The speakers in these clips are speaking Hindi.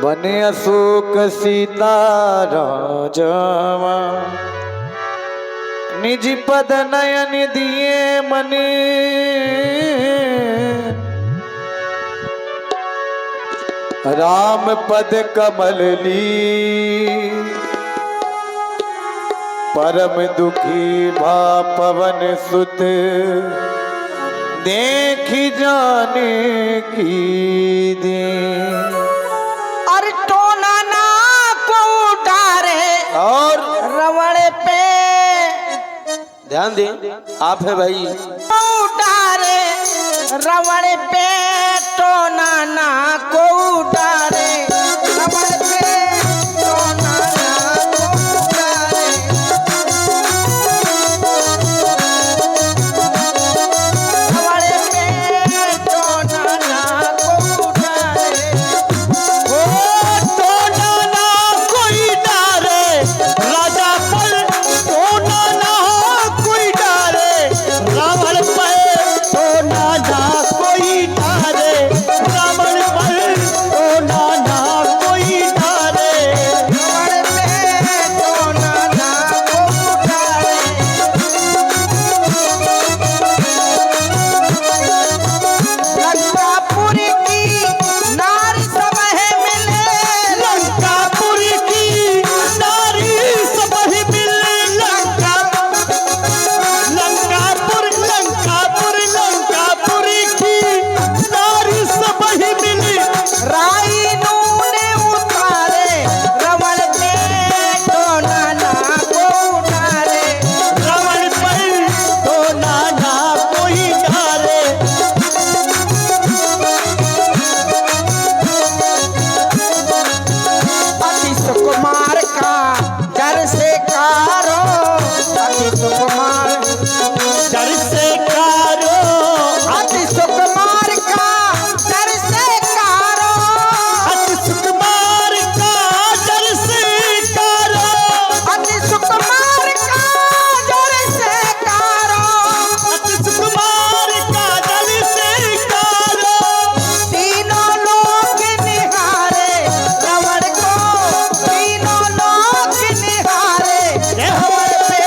बने अशोक सीता राजवा निज पद नयन दिए मने राम पद कमल ली परम दुखी भा पवन सुत देखी जाने की दे अरे टोना ना को उतारे और रवण पे ध्यान दें आप है भाई उतारे रवण पे टोना ना को उतारे रवण पे टोना ना को उतारे रवण पे टोना ना को उतारे ओ टोना ना कोई डारे राजा पर टोना ना कोई डारे रावण पर टोना ना कोई डारे रावण पर टोना ना कोई डारे रवण पे टोना ना को उतारे लंकापुर की नारी सब है मिले लंकापुर की नारी सब ही मिले लंकापुर की नारी सब ही मिली राई ने उतारे रवण पे टोना ना को उतारे रावण पर टोना ना कोई डारे अति सुकुमार का जर से कारो अति सुकुमार डर से कारो अति सुकुमार का जर से कारो अति सुकुमार का डर से कारो अति सुकुमार का जर से कारो अति सुकुमार का डर से कारो तीनों लोग निहारे रवण को तीनों लोग निहारे रवण पे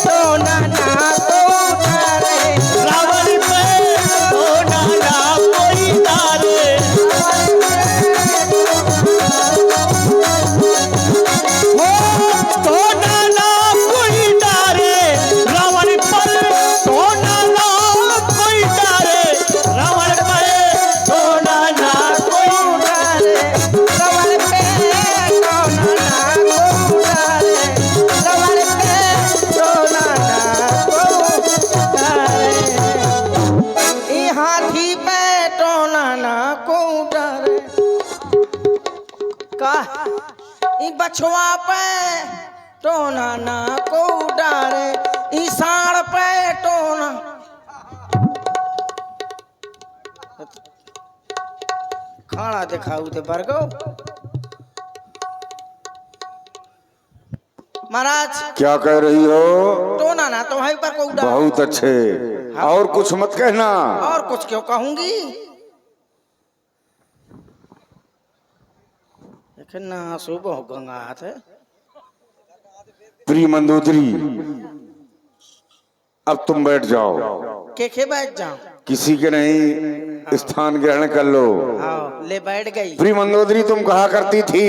टोना ना को उतारे रावण पे टोना ना कोई डारे टोना ना कोई डारे रावण पर टोना ना कोई डारे रावण पर टोना ना कोई उतारे रवण पे टोना ना को उतारे रवण पे टोना ना को उतारे ई हाथी पे टोना ना को उतारे का ई बछवा पे टोना ना को उतारे ई साढ़ पे टोना खाना दिखाऊ थे बरगो महाराज क्या कह रही हो? टोना ना तुम्हारे पर को उड़ा बहुत अच्छे। और कुछ मत कहना। और कुछ क्यों कहूंगी लेकिन ना सुबह गंगा हाथ है प्रिय मंदोदरी, अब तुम बैठ जाओ। के बैठ जाऊं किसी के नहीं स्थान ग्रहण कर लो। हाँ ले बैठ गई प्रिय मंदोदरी, तुम कहा करती थी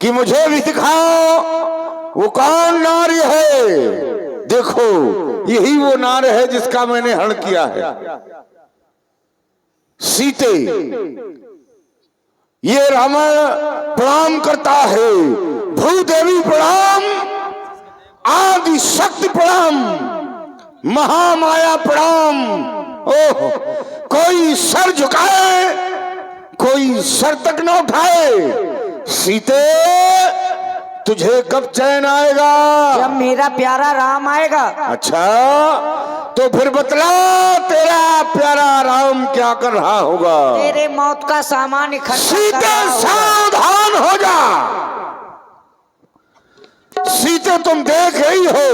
कि मुझे भी दिखाओ वो कौन नारी है। देखो यही वो नार है जिसका मैंने हरण किया है। सीते, ये रावण प्रणाम करता है। भूदेवी प्रणाम, आदि शक्ति प्रणाम, महामाया प्रणाम। ओह, कोई सर झुकाए, कोई सर तक न उठाए। सीते, तुझे कब चैन आएगा? जब मेरा प्यारा राम आएगा। अच्छा, तो फिर बतला तेरा प्यारा राम क्या कर रहा होगा? तेरे मौत का सामान इकट्ठा कर सीते रहा होगा। सावधान हो जा। सीते तुम देख रही हो,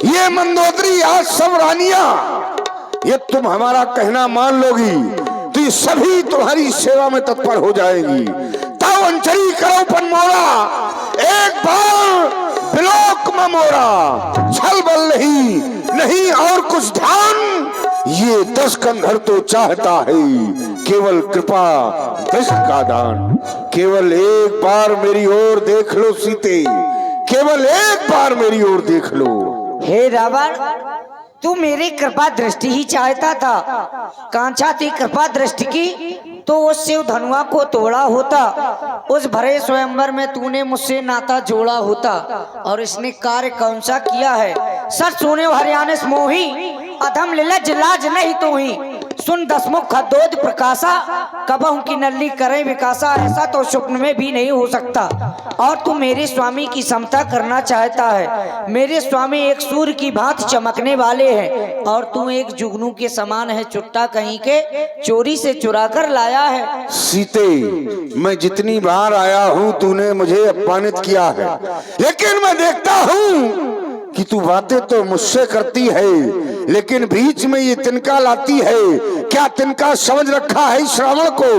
ये मंदोदरी आज सब रानियां, ये तुम हमारा कहना मान लोगी तो ये सभी तुम्हारी सेवा में तत्पर हो जाएगी। तब अंचरी करो पन मोरा, एक बार बिलोक में मोरा, छल बल नहीं, नहीं और कुछ ध्यान, ये 10 कंधर तो चाहता है केवल कृपा 10 का दान। केवल एक बार मेरी ओर देख लो सीते, केवल एक बार मेरी ओर देख लो। हे रावण, तू मेरी कृपा दृष्टि ही चाहता था। कांचा थी कृपा दृष्टि की तो उस शिव धनुआ को तोड़ा होता, उस भरे स्वयंवर में तूने मुझसे नाता जोड़ा होता। और इसने कार्य कौन सा किया है? सच सुने हरियाणा मोही, अधम लिलज लाज नहीं तो ही। सुन दसमुख खदोद प्रकाशा, कबहू की नल्ली करे विकासा। ऐसा तो स्वप्न में भी नहीं हो सकता। और तू मेरे स्वामी की समता करना चाहता है। मेरे स्वामी एक सूर्य की भांति चमकने वाले हैं और तू एक जुगनू के समान है, चुट्टा कहीं के चोरी से चुरा कर लाया है। सीते, मैं जितनी बार आया हूँ तूने मुझे अपमानित किया है, लेकिन मैं देखता हूँ कि तू बातें तो मुझसे करती है, लेकिन बीच में ये तिनका लाती है। क्या तिनका समझ रखा है श्रावण को?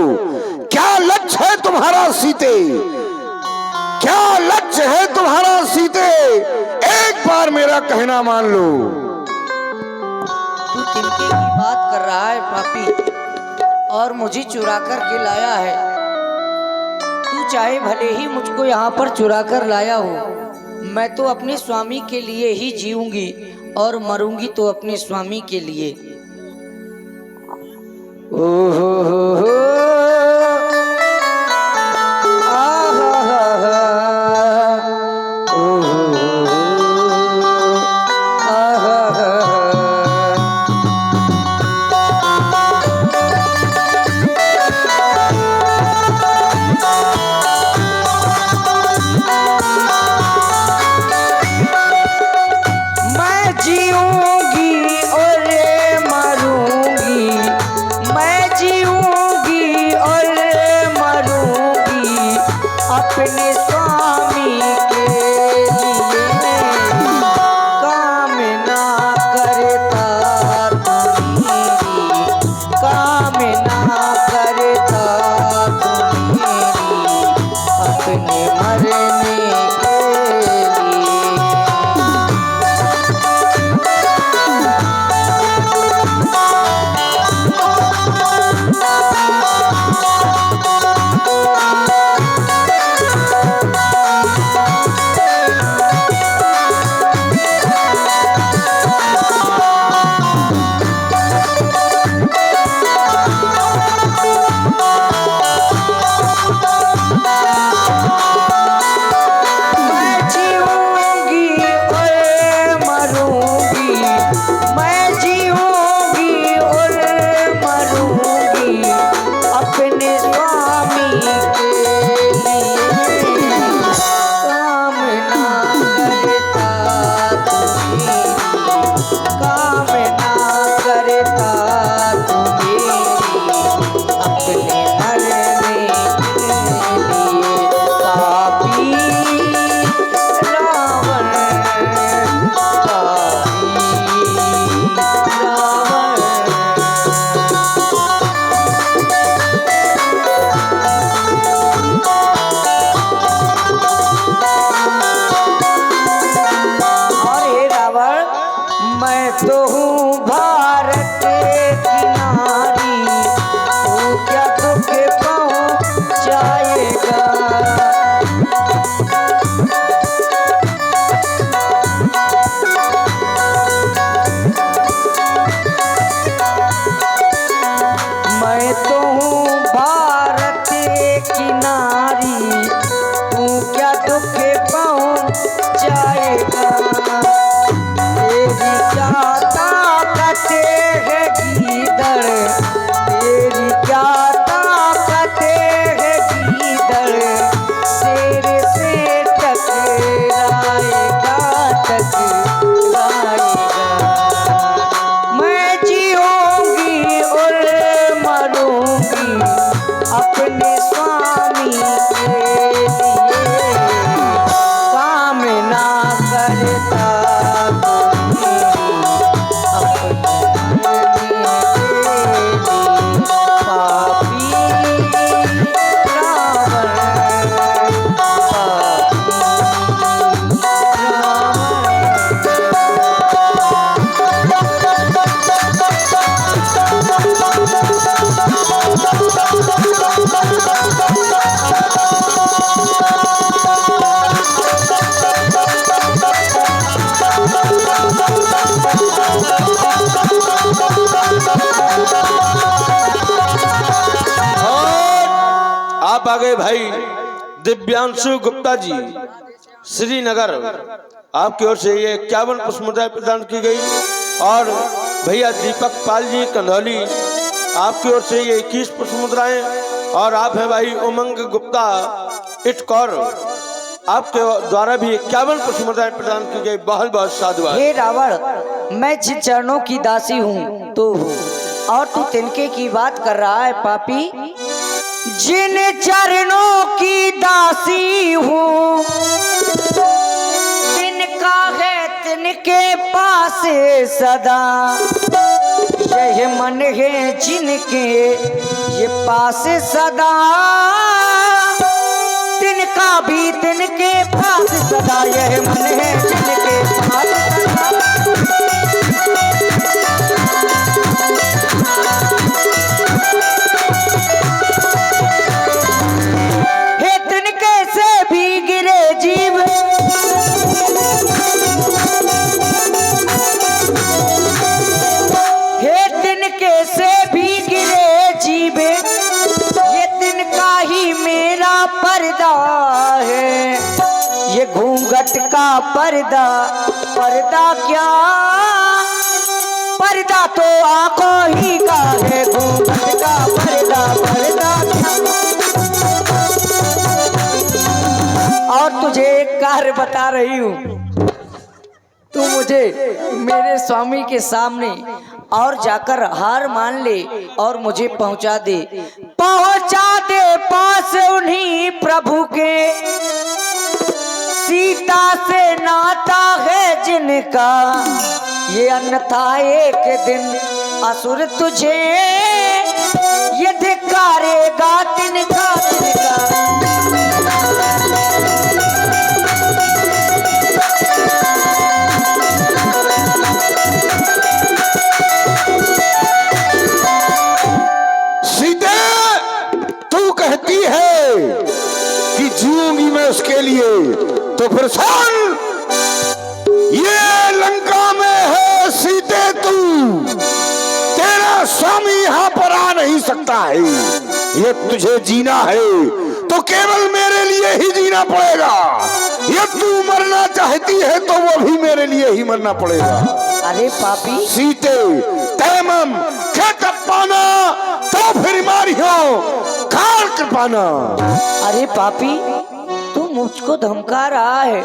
क्या लक्ष्य है तुम्हारा सीते? क्या लक्ष्य है तुम्हारा सीते? एक बार मेरा कहना मान लो। तू तिनके की बात कर रहा है पापी, और मुझे चुरा कर के लाया है। तू चाहे भले ही मुझको यहाँ पर चुरा कर लाया हो, मैं तो अपने स्वामी के लिए ही जीऊंगी और मरूंगी तो अपने स्वामी के लिए। ओहो आप आ गए भाई दिव्यांशु गुप्ता जी श्रीनगर, आपकी ओर से ये 51 पुष्पमुद्राएं प्रदान की गई। और भैया दीपक पाल जी कंधौली, आपकी ओर से ये 21 पुष्पमुद्राएं। और आप हैं भाई उमंग गुप्ता इटकौर, आपके द्वारा भी 51 पुष्पमुद्राएं प्रदान की गई। बहुत बहुत साधुवाद। हे रावण, मैं जिन चरणों की दासी हूँ तो और तू तिनके की बात कर रहा है पापी। जिन चरणों की दासी हूँ तिनका है तिनके पास सदा, यह मन है जिनके ये पास सदा, तिनका भी तिनके पास सदा, यह मन है जिनके पास सदा। हे तिनके से भी गिरे जीव, हे तिनके से भी गिरे जीव, ये तिनका ही मेरा पर्दा है, ये घूंघट का पर्दा। पर्दा क्या, पर्दा तो आंखों ही का है, घूंघट का पर्दा। पर्दा क्या। और तुझे एक कार्य बता रही हूँ, तू मुझे मेरे स्वामी के सामने और जाकर हार मान ले और मुझे पहुंचा दे पास उन्हीं प्रभु के। सीता से नाता है जिनका, ये अन्यथा एक दिन असुर तुझे ये धिक्कारेगा तिनका तिनका। कहती है कि जीऊंगी मैं उसके लिए, तो फिर सुन, ये लंका में है सीते, तू तेरा स्वामी यहाँ पर आ नहीं सकता है। ये तुझे जीना है तो केवल मेरे लिए ही जीना पड़ेगा। ये तू मरना चाहती है तो वो भी मेरे लिए ही मरना पड़ेगा। अरे पापी सीते तैमम खेत पाना तो फिर मारियो खाल कर पाना। अरे पापी तू मुझको धमका रहा है।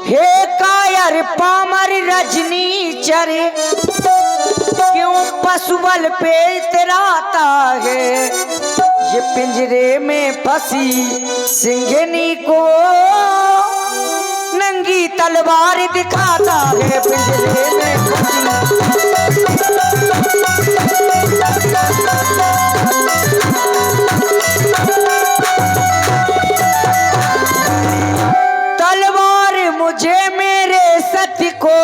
हे कायर पामर रजनी चरे, क्यों पशुबल पे इतराता है। ये पिंजरे में फंसी सिंघनी को नंगी तलवार दिखाता है। पिंजरे में तलवार मुझे मेरे सत्य को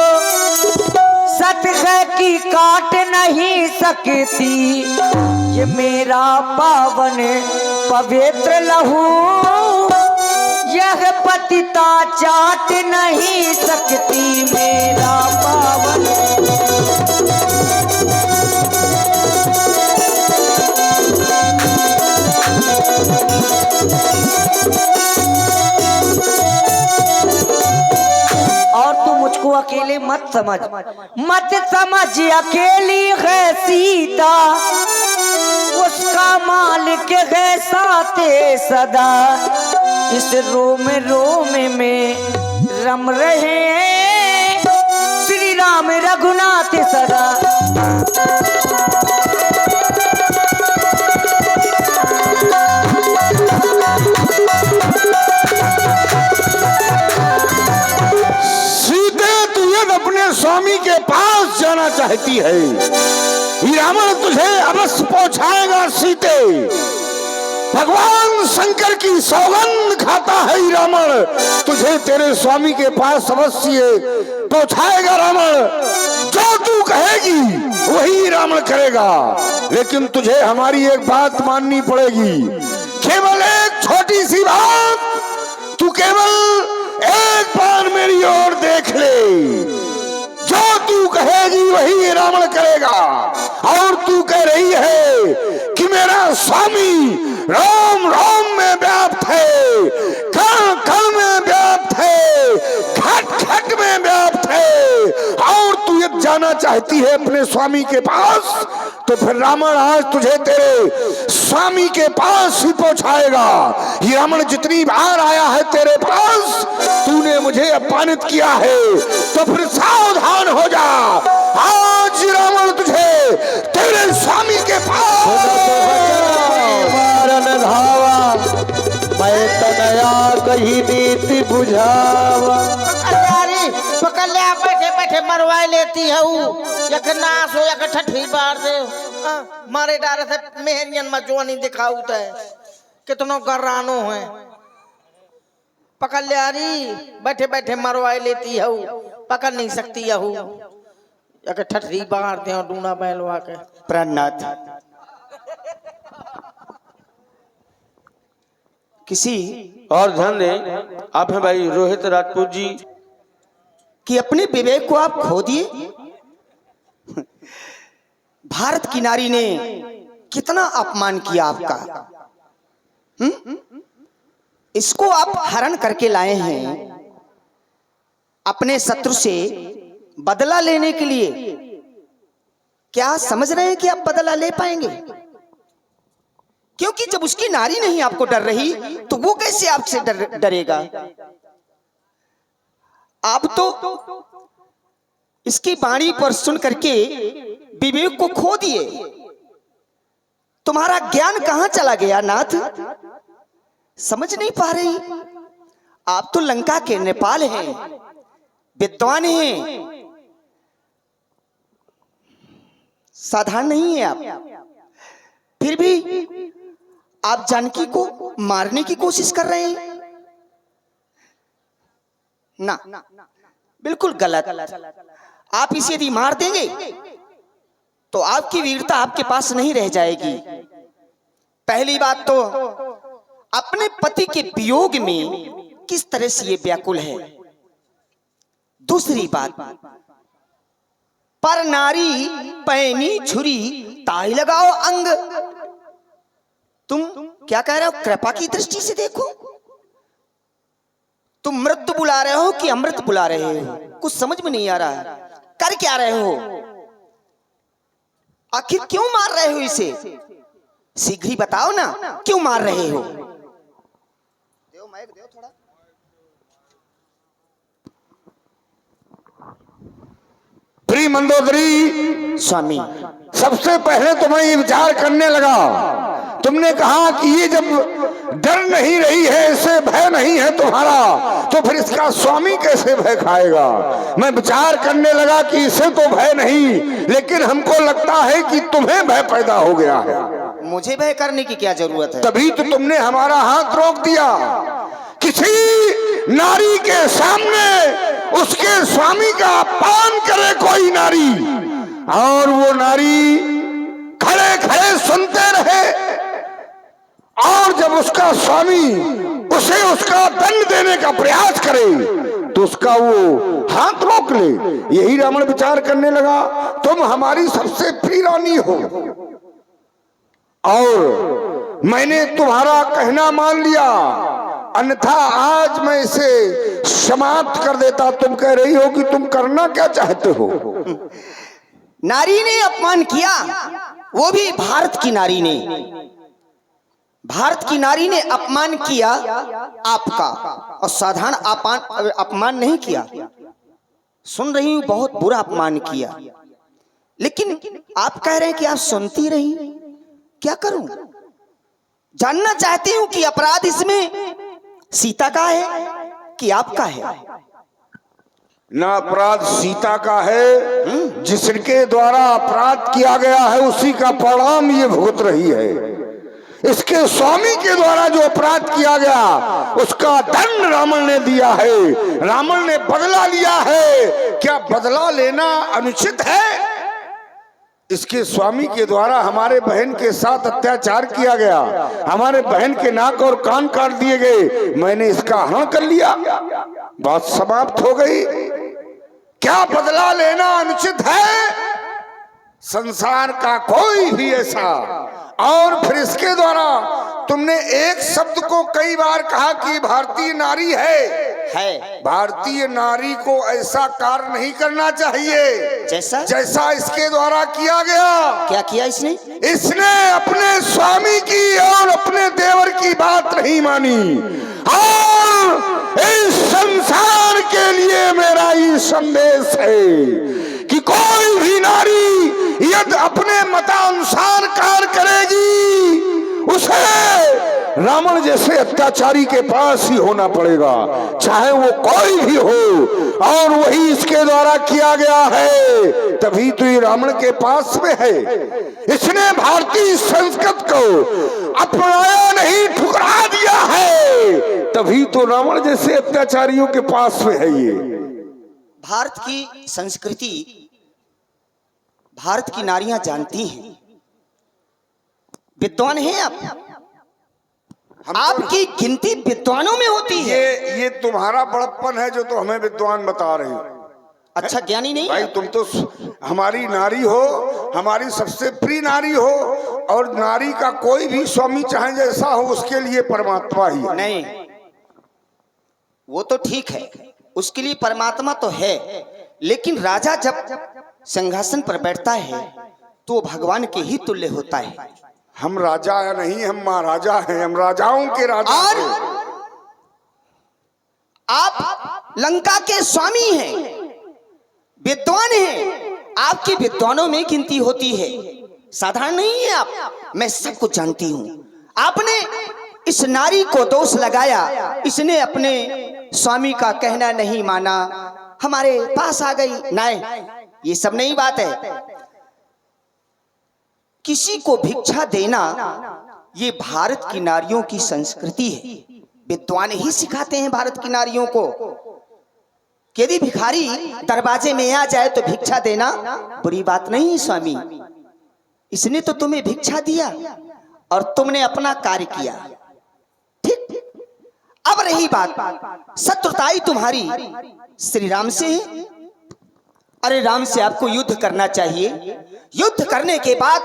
सत्य की काट नहीं सकती। ये मेरा पावन पवित्र लहू यह पतिता चाट नहीं सकती। मेरा पावन और तू मुझको अकेले मत समझ अकेली है सीता, उसका मालिक है साथे सदा। इस रोम रोम में रम रहे श्री राम रघुनाथ सदा। अपने स्वामी के पास जाना चाहती है। रावण तुझे अवश्य पहुंचाएगा सीते। भगवान शंकर की सौगंध खाता है रावण, तुझे तेरे स्वामी के पास अवश्य पहुंचाएगा रावण। जो तू कहेगी वही रावण करेगा, लेकिन तुझे हमारी एक बात माननी पड़ेगी। केवल एक छोटी सी बात, तू केवल एक बार मेरी ओर देख ले। जो तू कहेगी वही रावण करेगा। और तू कह रही है कि मेरा स्वामी राम राम में चाहती है अपने स्वामी के पास, तो फिर रावण आज तुझे तेरे स्वामी के पास ही पहुंचाएगा। ये रावण जितनी बार आया है तेरे पास, तूने मुझे अपमानित किया है, तो फिर सावधान हो जा। आज रावण तुझे तेरे स्वामी के पास मारन धावा, मैं तनया कही नीति बुझावा। पकड़ ले, बैठे बैठे मरवाए लेती है एक नाश हो एक ठठी बार दे मारे डारे से मेहरियन मजवानी दिखाऊ है कितनो गर्रानो है। पकड़ ले यारी, बैठे बैठे मरवाए लेती है पकड़ नहीं सकती है एक ठठी बार दे और डूना बैलवा के। प्राणनाथ, किसी और ध्यान दें, आप हैं भाई रोहित राजपूत जी कि अपने विवेक को आप खो दिए। भारत की नारी ने कितना अपमान किया आपका, इसको आप हरण करके लाए हैं अपने शत्रु से बदला लेने के लिए। क्या समझ रहे हैं कि आप बदला ले पाएंगे? क्योंकि जब उसकी नारी नहीं आपको डर रही तो वो कैसे आपसे डरेगा? आप तो इसकी वाणी पर सुन करके विवेक को खो दिए। तुम्हारा ज्ञान कहां चला गया नाथ? समझ नहीं पा रही? आप तो लंका के नेपाल हैं, विद्वान हैं, साधारण नहीं है आप। फिर भी आप जानकी को मारने की कोशिश कर रहे हैं ना, बिल्कुल गलत। आप इसे यदि मार देंगे तो आपकी वीरता आपके पास नहीं रह जाएगी। पहली बात तो अपने पति के वियोग में किस तरह से ये व्याकुल है। दूसरी बात, पर नारी पैनी छुरी ताई लगाओ अंग। तुम क्या कह रहे हो? कृपा की दृष्टि से देखो। तुम मृत्यु बुला रहे हो कि अमृत बुला रहे हो? कुछ समझ में नहीं आ रहा है। कर क्या रहे हो? आखिर क्यों मार रहे हो इसे? शीघ्र ही बताओ ना, क्यों मार रहे हो? देव माइक देव थोड़ा। प्रिय मंदोदरी स्वामी, सबसे पहले तो मैं ये विचार करने लगा, तुमने कहा कि ये जब डर नहीं रही है, इसे भय नहीं है तुम्हारा, तो फिर इसका स्वामी कैसे भय खाएगा? मैं विचार करने लगा कि इसे तो भय नहीं, लेकिन हमको लगता है कि तुम्हें भय पैदा हो गया है। मुझे भय करने की क्या जरूरत है? तभी तो तुमने हमारा हाथ रोक दिया। किसी नारी के सामने उसके स्वामी का अपमान करे कोई नारी, और वो नारी खड़े खड़े सुनते रहे, और जब उसका स्वामी उसे उसका दंड देने का प्रयास करे तो उसका वो हाथ रोक ले। यही रावण विचार करने लगा, तुम हमारी सबसे प्रिय रानी हो और मैंने तुम्हारा कहना मान लिया, अन्यथा आज मैं इसे समाप्त कर देता। तुम कह रही हो कि तुम करना क्या चाहते हो? नारी ने अपमान किया, वो भी भारत की नारी ने। भारत की नारी ने अपमान किया आपका, और साधारण अपमान नहीं किया। सुन रही हूं, बहुत बुरा अपमान किया, लेकिन आप कह रहे हैं कि आप सुनती रही। क्या करूं? जानना चाहती हूं कि अपराध इसमें सीता का है कि आपका है? ना अपराध सीता का है, जिसके द्वारा अपराध किया गया है उसी का परिणाम ये भुगत रही है। इसके स्वामी के द्वारा जो अपराध किया गया उसका दंड रावण ने दिया है, रावण ने बदला लिया है। क्या बदला लेना अनुचित है? इसके स्वामी के द्वारा हमारे बहन के साथ अत्याचार किया गया, हमारे बहन के नाक और कान काट दिए गए, मैंने इसका हरण कर लिया, बात समाप्त हो गई। क्या बदला लेना अनुचित है? संसार का कोई भी ऐसा। और फिर इसके द्वारा तुमने एक शब्द को कई बार कहा कि भारतीय नारी है, है। भारतीय नारी को ऐसा कार्य नहीं करना चाहिए जैसा जैसा इसके द्वारा किया गया। क्या किया इसने? इसने अपने स्वामी की और अपने देवर की बात नहीं मानी, और इस संसार के लिए मेरा ये संदेश है कि कोई भी नारी यदि अपने मतानुसार कार्य करेगी उसे रावण जैसे अत्याचारी के पास ही होना पड़ेगा, चाहे वो कोई भी हो। और वही इसके द्वारा किया गया है, तभी तो ये रावण के पास में है। इसने भारतीय संस्कृत को अपनाया नहीं, ठुकरा दिया है, तभी तो रावण जैसे अत्याचारियों के पास में है। ये भारत की संस्कृति भारत की नारियां जानती हैं, विद्वान हैं आप। आपकी गिनती विद्वानों में होती है। ये तुम्हारा बड़प्पन है जो तो हमें विद्वान बता रही हो। अच्छा ज्ञानी नहीं भाई तुम तो हमारी नारी हो, हमारी सबसे प्रिय नारी हो, और नारी का कोई भी स्वामी चाहे जैसा हो उसके लिए परमात्मा ही है। नहीं, वो तो ठीक है, उसके लिए परमात्मा तो है, लेकिन राजा जब सिंहासन पर बैठता है तो भगवान के ही तुल्य होता है। हम राजा या नहीं, हम महाराजा हैं, हम राजाओं के राजा और हैं। आप लंका के स्वामी हैं, विद्वान हैं, आपकी विद्वानों में गिनती होती है, साधारण नहीं है आप। मैं सब कुछ जानती हूं। आपने इस नारी को दोष लगाया, इसने अपने स्वामी का कहना नहीं माना, हमारे पास आ गई। नहीं, ये सब नहीं बात है। किसी को भिक्षा देना ये भारत की नारियों की संस्कृति है, विद्वान ही सिखाते हैं भारत की नारियों को। यदि भिखारी दरवाजे में आ जाए तो भिक्षा देना बुरी बात नहीं है स्वामी, इसने तो तुम्हें भिक्षा दिया और तुमने अपना कार्य किया, ठीक। अब रही बात, शत्रुताई तुम्हारी श्री राम से है। अरे राम से आपको युद्ध करना चाहिए, युद्ध करने के बाद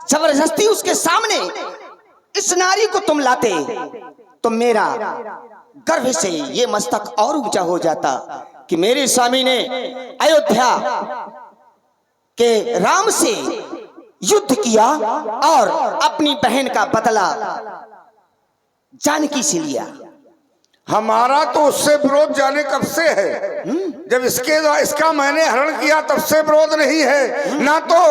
जबरदस्ती उसके सामने इस नारी को तुम लाते तो मेरा गर्व से ये मस्तक और ऊंचा हो जाता कि मेरे स्वामी ने अयोध्या के राम से युद्ध किया और अपनी बहन का बदला जानकी से लिया। हमारा तो उससे विरोध जाने कब से है, जब इसका मैंने हरण किया तब से विरोध नहीं है। ना तो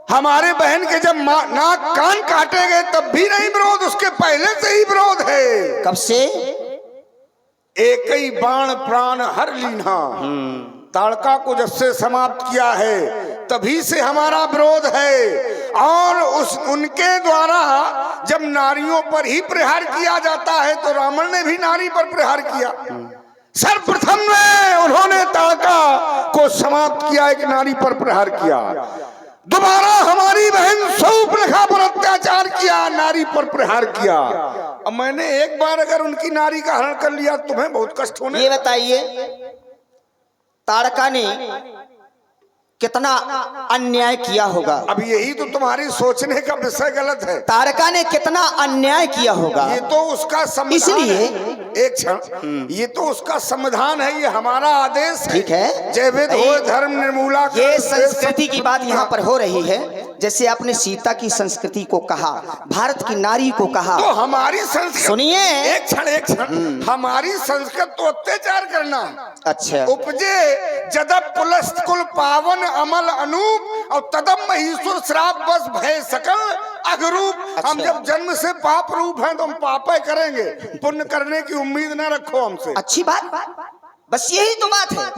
हमारे बहन के जब नाक कान काटे गए तब भी नहीं विरोध, उसके पहले से ही विरोध है। कब से? एक ही बाण प्राण हर लीना, ताड़का को जब से समाप्त किया है तभी से हमारा विरोध है। और उनके द्वारा जब नारियों पर ही प्रहार किया जाता है तो रावण ने भी नारी पर प्रहार किया। सर्वप्रथम में उन्होंने ताड़का को समाप्त किया, एक नारी पर प्रहार किया। दोबारा हमारी बहन शूर्पणखा पर अत्याचार किया, नारी पर प्रहार किया। अब मैंने एक बार अगर उनकी नारी का हरण कर लिया तुम्हें बहुत कष्ट होने। ये बताइए ताड़का ने कितना अन्याय किया होगा? अब यही तो तुम्हारी सोचने का विषय गलत है। ताड़का ने कितना अन्याय किया होगा? ये तो उसका संविधान इसलिए एक क्षण, ये तो उसका संविधान है, ये हमारा आदेश है। ठीक है, जय वेद हो धर्म निर्मूला। ये संस्कृति की बात यहाँ पर हो रही है। जैसे आपने सीता की संस्कृति को कहा, भारत की नारी को कहा, तो हमारी संस्कृति, सुनिए एक क्षण, हमारी संस्कृत तो अत्याचार करना। अच्छा, उपजे जदप पुलस्त कुल पावन अमल अनूप और तदम महीश्वर श्राप बस भय सकल अगरूप। अच्छा। हम जब जन्म से पाप रूप हैं तो हम पाप ही करेंगे, पुण्य करने की उम्मीद न रखो हमसे। अच्छी बात, बस यही तो बात है।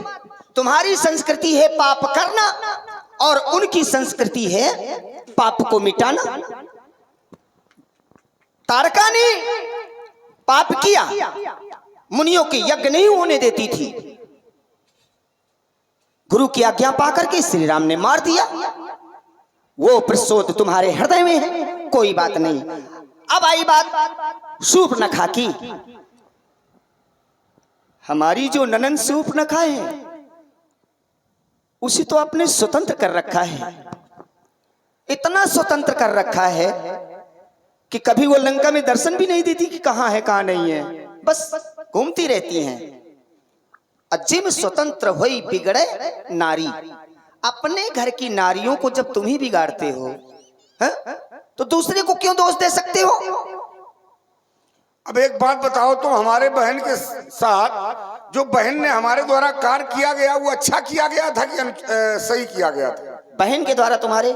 तुम्हारी संस्कृति है पाप करना और उनकी संस्कृति है पाप को मिटाना। ताड़का ने पाप किया, मुनियों के यज्ञ नहीं होने देती थी, गुरु की आज्ञा पाकर के श्री राम ने मार दिया। वो प्रसोद तुम्हारे हृदय में है, कोई बात नहीं। अब आई बात शूर्पणखा की। हमारी जो ननन शूर्पणखा है उसे तो आपने स्वतंत्र कर रखा है, इतना स्वतंत्र कर रखा है कि कभी वो लंका में दर्शन भी नहीं देती कि कहां है कहां नहीं है। बस घूमती रहती हैं। अजिम स्वतंत्र होई बिगड़े नारी। अपने घर की नारियों को जब तुम ही बिगाड़ते हो, हैं? तो दूसरे को क्यों दोष दे सकते हो? अब एक बात बताओ, तो हमारे बहन के साथ जो बहन ने हमारे द्वारा कार्य किया गया वो अच्छा किया गया था कि सही किया गया था? बहन के द्वारा तुम्हारे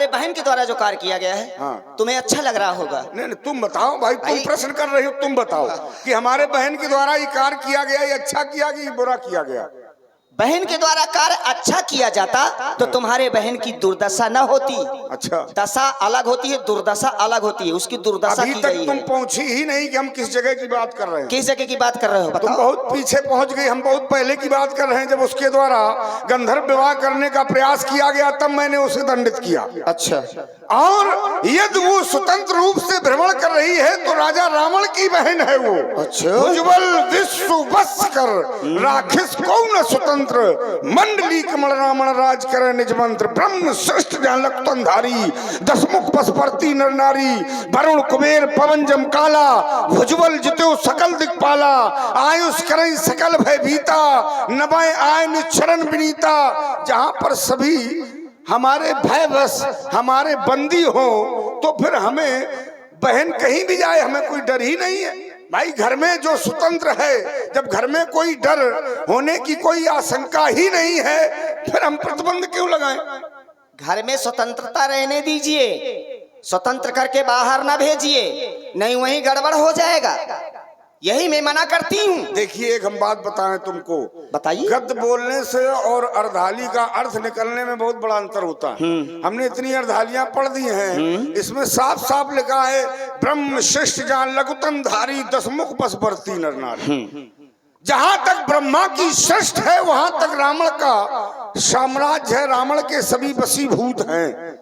बहन के द्वारा जो कार्य किया गया है, हाँ। तुम्हें अच्छा लग रहा होगा। नहीं नहीं, तुम बताओ भाई, तुम प्रश्न कर रहे हो, तुम बताओ कि हमारे बहन के द्वारा ये कार्य किया गया, ये अच्छा किया कि बुरा किया गया? बहन के द्वारा कार्य अच्छा किया जाता तो तुम्हारे बहन की दुर्दशा न होती। अच्छा, दशा अलग होती है, दुर्दशा अलग होती है। उसकी दुर्दशा अभी की तक गई तुम है। पहुंची ही नहीं कि हम किस जगह की बात कर रहे हैं। किस जगह की बात कर रहे हो तुम बताओ? बहुत पीछे पहुंच गई, हम बहुत पहले की बात कर रहे हैं, जब उसके द्वारा गंधर्व विवाह करने का प्रयास किया गया तब मैंने उसे दंडित किया। अच्छा, और यदि वो स्वतंत्र रूप से भ्रमण कर रही है तो राजा रावण की बहन है वो। अच्छा। उज्ज्वल विश्व बस कर राखिस कौन स्वतंत्र, मंडली कमल रावण राज करे निज मंत्र, ब्रह्म श्रेष्ठ जानक तंधारी, दसमुख पशुपति नर नारी, वरुण कुबेर पवन जम काला, उज्ज्वल जितो सकल दिक्पाला, आयुष करई सकल भयभीता, नभय आय निच्छरण विनीता। जहां पर सभी हमारे भयवश हमारे बंदी हो तो फिर हमें बहन कहीं भी जाए हमें कोई डर ही नहीं है। भाई घर में जो स्वतंत्र है, जब घर में कोई डर होने की कोई आशंका ही नहीं है, फिर हम प्रतिबंध क्यों लगाएं? घर में स्वतंत्रता रहने दीजिए, स्वतंत्र करके बाहर ना भेजिए, नहीं वहीं गड़बड़ हो जाएगा। यही मैं मना करती हूँ। देखिए एक हम बात बताएं तुमको, बताइए। गद्य बोलने से और अर्धाली का अर्थ निकलने में बहुत बड़ा अंतर होता है। हमने इतनी अर्धालियां पढ़ दी हैं, इसमें साफ साफ लिखा है ब्रह्म श्रेष्ठ जान लघुतम धारी, दसमुख पशुपति नर नारी। जहां तक ब्रह्मा की श्रेष्ठ है वहां तक रावण का साम्राज्य है, रावण के सभी वशीभूत हैं।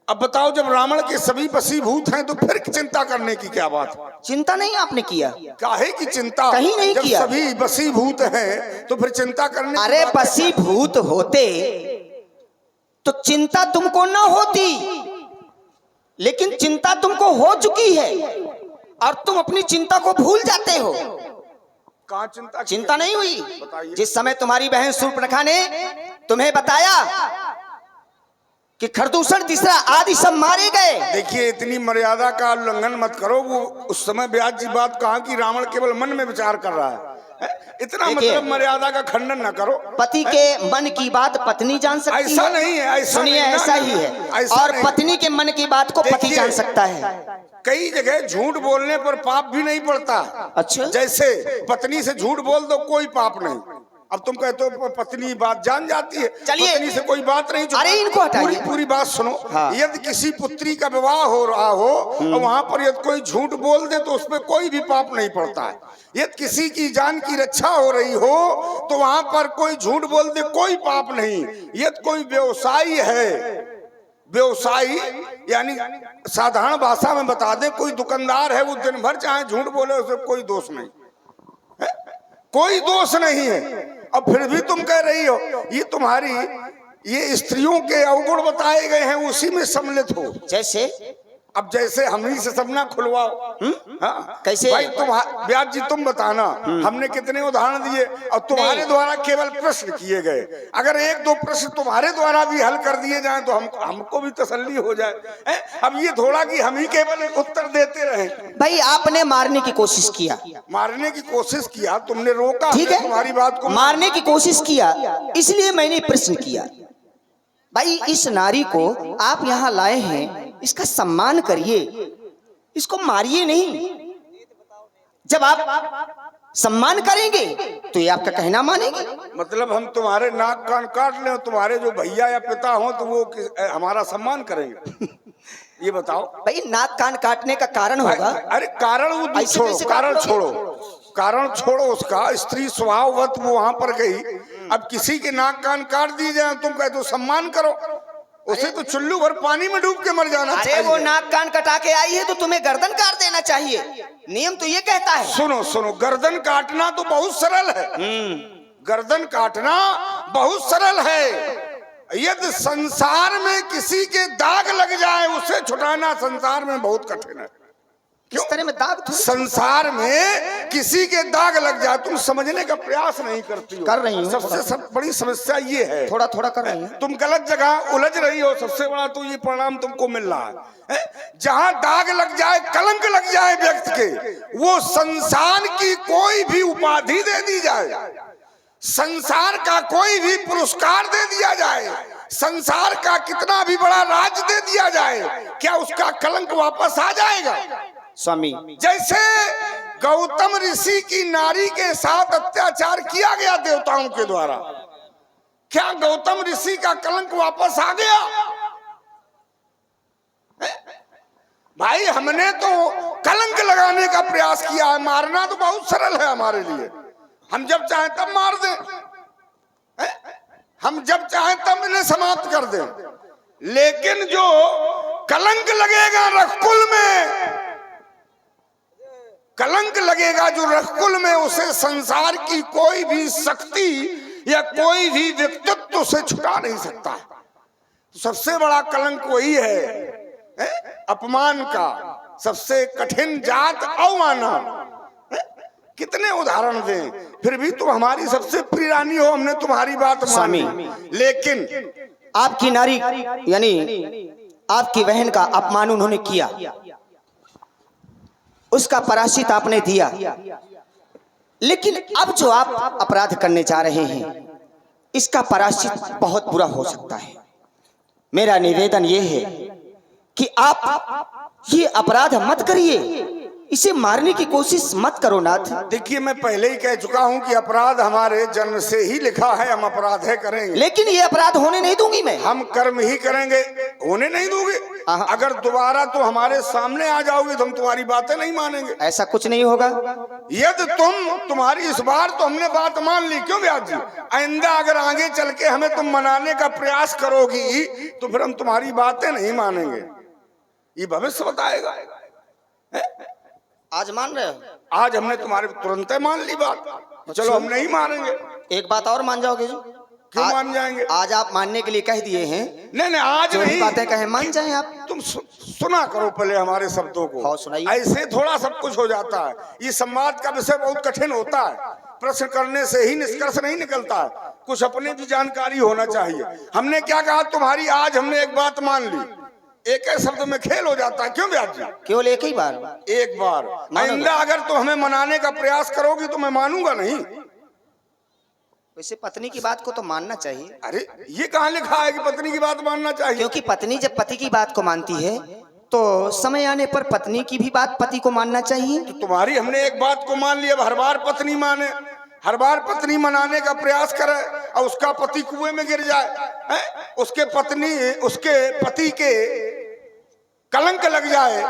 अब बताओ, जब रावण के सभी वशीभूत हैं तो फिर चिंता करने की क्या बात? चिंता नहीं आपने किया, काहे की चिंता? कहीं नहीं जब किया। सभी वशीभूत हैं तो फिर चिंता करने की अरे बात है? वशीभूत होते तो चिंता तुमको ना होती, लेकिन चिंता तुमको हो चुकी है और तुम अपनी चिंता को भूल जाते हो। कहाँ चिंता? चिंता नहीं हुई बताइए। जिस समय तुम्हारी बहन शूर्पणखा ने तुम्हें बताया कि खरदूषण तीसरा आदि सब मारे गए। देखिए इतनी मर्यादा का उल्लंघन मत करो। वो उस समय व्यास जी बात कहा कि रावण केवल मन में विचार कर रहा है। इतना मतलब मर्यादा का खंडन ना करो। पति के मन की बात पत्नी जान सकती है? ऐसा नहीं है, ऐसा सुनिए, नहीं, ऐसा ना, ही है। ऐसा और नहीं। पत्नी के मन की बात को पति देखिए, जान सकता है। कई जगह झूठ बोलने पर पाप भी नहीं पड़ता। अच्छा। जैसे पत्नी से झूठ बोल दो कोई पाप नहीं। अब तुम कहते हो पत्नी बात जान जाती है, चलिए। पत्नी से कोई बात नहीं। अरे इनको हटाइए। पूरी बात सुनो। हाँ। यदि किसी पुत्री का विवाह हो रहा हो और वहां पर यदि कोई झूठ बोल दे तो उसमें कोई भी पाप नहीं पड़ता है। यदि किसी की जान की रक्षा हो रही हो तो वहां पर कोई झूठ बोल दे कोई पाप नहीं। यदि कोई व्यवसायी है, व्यवसायी यानी साधारण भाषा में बता दें, कोई दुकानदार है, वो दिन भर चाहे झूठ बोले उसे कोई दोष नहीं है, कोई दोष नहीं है। अब फिर भी तुम कह रही हो ये तुम्हारी ये स्त्रियों के अवगुण बताए गए हैं, उसी में सम्मिलित हो। जैसे अब जैसे हमही से सब ना खुलवाओ। हाँ? कैसे? भाई तुम व्यास जी तुम बताना, हमने कितने उदाहरण दिए और तुम्हारे द्वारा केवल प्रश्न किए गए। अगर एक दो प्रश्न तुम्हारे द्वारा भी हल कर दिए जाएं तो हमको भी तसल्ली हो जाए। अब ये थोड़ा कि हम ही केवल उत्तर देते रहे। भाई आपने मारने की कोशिश किया, मारने की कोशिश किया, तुमने रोका, ठीक है, तुम्हारी बात को मारने की कोशिश किया, इसलिए मैंने प्रश्न किया। भाई इस नारी को आप यहाँ लाए हैं, इसका सम्मान करिए, इसको मारिए नहीं। जब आप सम्मान करेंगे तो ये आपका कहना मानेंगे। मतलब हम तुम्हारे नाक कान काट लें, तुम्हारे जो भैया या पिता हो तो वो हमारा सम्मान करेंगे? ये बताओ। भाई नाक कान काटने का कारण होगा। अरे कारण वो ऐसे छोड़ो, कैसे कारण काट लोगे? कारण छोड़ो उसका। स्त्री स्वभाववत वो वहां पर गई, अब किसी के नाक कान काट दिए जाए तुम कहते हो सम्मान करो, उसे तो चुल्लू भर पानी में डूब के मर जाना अरे चाहिए। वो नाक कान कटा के आई है तो तुम्हें गर्दन काट देना चाहिए, नियम तो ये कहता है। सुनो सुनो, गर्दन काटना तो बहुत सरल है। गर्दन काटना बहुत सरल है। यदि संसार में किसी के दाग लग जाए उसे छुटाना संसार में बहुत कठिन है। किस तरह में दाग संसार में किसी के दाग लग जाए तुम समझने का प्रयास नहीं करती हो। कर रही हूँ। सबसे बड़ी समस्या ये है, थोड़ा थोड़ा कर रही हूँ। तुम गलत जगह उलझ रही हो। सबसे बड़ा तो ये परिणाम तुमको मिल रहा है। जहां दाग लग जाए, कलंक लग जाए व्यक्ति के, वो संसार की कोई भी उपाधि दे दी जाए, संसार का कोई भी पुरस्कार दे दिया जाए, संसार का कितना भी बड़ा राज दे दिया जाए, क्या उसका कलंक वापस आ जाएगा? स्वामी, जैसे गौतम ऋषि की नारी के साथ अत्याचार किया गया देवताओं के द्वारा, क्या गौतम ऋषि का कलंक वापस आ गया? भाई हमने तो कलंक लगाने का प्रयास किया है, मारना तो बहुत सरल है हमारे लिए। हम जब चाहें तब मार दें, हम जब चाहें तब इन्हें समाप्त कर दें, लेकिन जो कलंक लगेगा रखकुल में, कलंक लगेगा जो रखकुल में, उसे संसार की कोई भी शक्ति या कोई भी व्यक्तित्व उसे छुटा नहीं सकता। तो सबसे बड़ा कलंक वही है, अपमान का। सबसे कठिन जात अवमाना। कितने उदाहरण दें, फिर भी तुम हमारी सबसे प्रिय रानी हो, हमने तुम्हारी बात मानी। लेकिन आपकी नारी यानी आपकी बहन का अपमान उन्होंने किया, उसका प्रायश्चित आपने दिया, लेकिन अब जो आप अपराध करने जा रहे हैं, इसका प्रायश्चित बहुत बुरा हो सकता है। मेरा निवेदन यह है कि आप ये अपराध मत करिए, इसे मारने की कोशिश मत करो नाथ। देखिए, मैं पहले ही कह चुका हूं कि अपराध हमारे जन्म से ही लिखा है, हम अपराध है करेंगे, लेकिन ये अपराध होने नहीं दूंगी मैं। हम कर्म ही करेंगे, होने नहीं दूंगे। अगर दोबारा तो हमारे सामने आ जाओगे तो हम तुम्हारी बातें नहीं मानेंगे। ऐसा कुछ नहीं होगा। यदि तुम्हारी इस बार तो हमने बात मान ली, क्यों ब्याज जी? आइंदा अगर आगे चल के हमें तुम मनाने का प्रयास करोगी तो फिर हम तुम्हारी बातें नहीं मानेंगे, ये भविष्य बताएगा। आज मान रहे हो? आज हमने तुम्हारे तुरंत मान ली बात, चलो हम नहीं मानेंगे। एक बात और मान जाओगे जी? क्यों मान जाएंगे? आज आप मानने के लिए कह दिए हैं। नहीं आज जो नहीं, बातें कहे मान जाएं आप। तुम सुना करो पहले हमारे शब्दों को। हाँ, सुनाइए। ऐसे थोड़ा सब कुछ हो जाता है। ये संवाद का विषय बहुत कठिन होता है, प्रश्न करने से ही निष्कर्ष नहीं निकलता है, कुछ अपने भी जानकारी होना चाहिए। हमने क्या कहा तुम्हारी, आज हमने एक बात मान ली, एक ही शब्द में खेल हो जाता है। क्यों ब्याज जी? केवल एक ही बार, एक बार। आइंदा अगर तो हमें मनाने का प्रयास करोगी तो मैं मानूंगा नहीं। वैसे पत्नी की बात को तो मानना चाहिए। अरे ये कहाँ लिखा है कि पत्नी की बात मानना चाहिए? क्योंकि पत्नी जब पति की बात को मानती है तो समय आने पर पत्नी की भी बात पति को मानना चाहिए। तो तुम्हारी हमने एक बात को मान लिया, हर बार पत्नी माने, हर बार पत्नी मनाने का प्रयास करे और उसका पति कुएं में गिर जाए, उसके पति के कलंक लग जाए,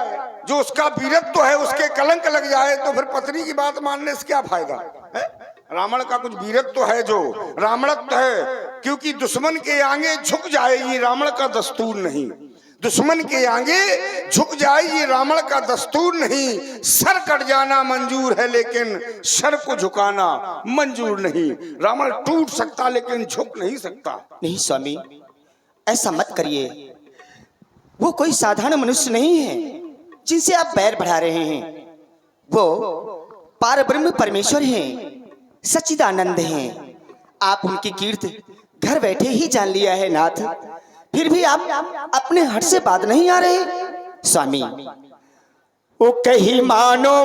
जो उसका वीरत्व है उसके कलंक लग जाए, तो फिर पत्नी की बात मानने से क्या फायदा है? रावण का कुछ वीरत्व है, जो रावणत्व है, क्योंकि दुश्मन के आगे झुक जाए ये रावण का दस्तूर नहीं। दुश्मन के आगे झुक जाए ये रावण का दस्तूर नहीं। सर कट जाना मंजूर है लेकिन सर को झुकाना मंजूर नहीं। रावण टूट सकता लेकिन झुक नहीं सकता। नहीं स्वामी, ऐसा मत करिए। वो कोई साधारण मनुष्य नहीं है जिनसे आप बैर बढ़ा रहे हैं। वो पारब्रह्म परमेश्वर हैं, सच्चिदानंद हैं। आप उनकी कीर्ति घर बैठे ही जान लिया है नाथ, फिर भी आप अपने हट से बात नहीं आ रहे। स्वामी, वो कही मानो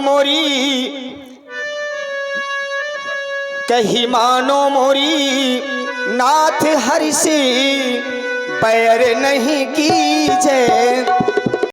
मोरी नाथ हरि से बैर नहीं कीजे।